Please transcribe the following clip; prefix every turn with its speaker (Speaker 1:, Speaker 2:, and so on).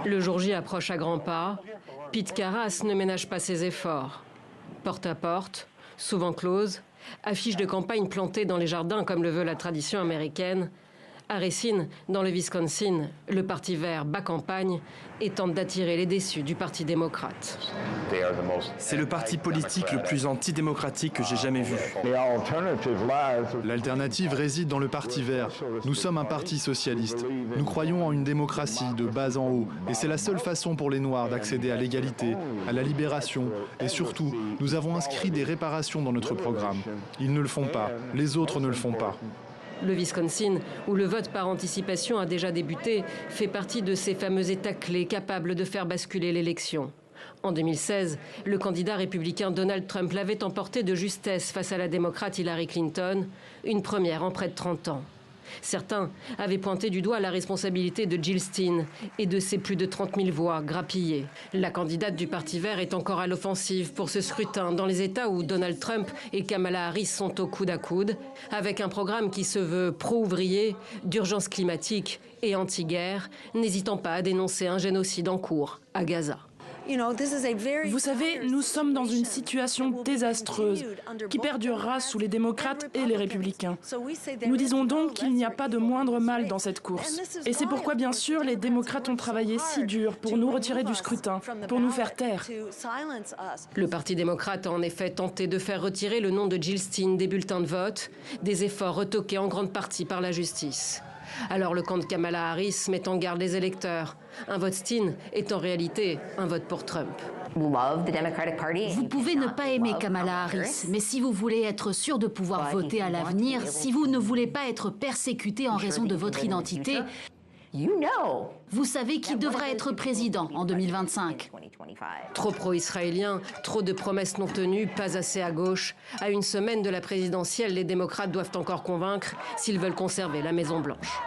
Speaker 1: Le jour J approche à grands pas. Pete Carras ne ménage pas ses efforts. Porte à porte, souvent close, affiches de campagne plantées dans les jardins comme le veut la tradition américaine. À Racine, dans le Wisconsin, le Parti vert bat campagne et tente d'attirer les déçus du Parti démocrate.
Speaker 2: C'est le parti politique le plus antidémocratique que j'ai jamais vu.
Speaker 3: L'alternative réside dans le Parti vert. Nous sommes un parti socialiste. Nous croyons en une démocratie de bas en haut. Et c'est la seule façon pour les Noirs d'accéder à l'égalité, à la libération. Et surtout, nous avons inscrit des réparations dans notre programme. Ils ne le font pas. Les autres ne le font pas.
Speaker 1: Le Wisconsin, où le vote par anticipation a déjà débuté, fait partie de ces fameux États clés capables de faire basculer l'élection. En 2016, le candidat républicain Donald Trump l'avait emporté de justesse face à la démocrate Hillary Clinton, une première en près de 30 ans. Certains avaient pointé du doigt la responsabilité de Jill Stein et de ses plus de 30 000 voix grappillées. La candidate du Parti vert est encore à l'offensive pour ce scrutin dans les États où Donald Trump et Kamala Harris sont au coude à coude, avec un programme qui se veut pro-ouvrier, d'urgence climatique et anti-guerre, n'hésitant pas à dénoncer un génocide en cours à Gaza.
Speaker 4: Vous savez, nous sommes dans une situation désastreuse qui perdurera sous les démocrates et les républicains. Nous disons donc qu'il n'y a pas de moindre mal dans cette course. Et c'est pourquoi, bien sûr, les démocrates ont travaillé si dur pour nous retirer du scrutin, pour nous faire taire.
Speaker 1: Le Parti démocrate a en effet tenté de faire retirer le nom de Jill Stein des bulletins de vote, des efforts retoqués en grande partie par la justice. Alors le camp de Kamala Harris met en garde les électeurs. Un vote Stein est en réalité un vote pour Trump.
Speaker 5: Vous pouvez ne pas aimer Kamala Harris, mais si vous voulez être sûr de pouvoir voter à l'avenir, si vous ne voulez pas être persécuté en raison de votre identité, vous savez qui devra être président en 2025.
Speaker 1: Trop pro-israélien, trop de promesses non tenues, pas assez à gauche. À une semaine de la présidentielle, les démocrates doivent encore convaincre s'ils veulent conserver la Maison-Blanche.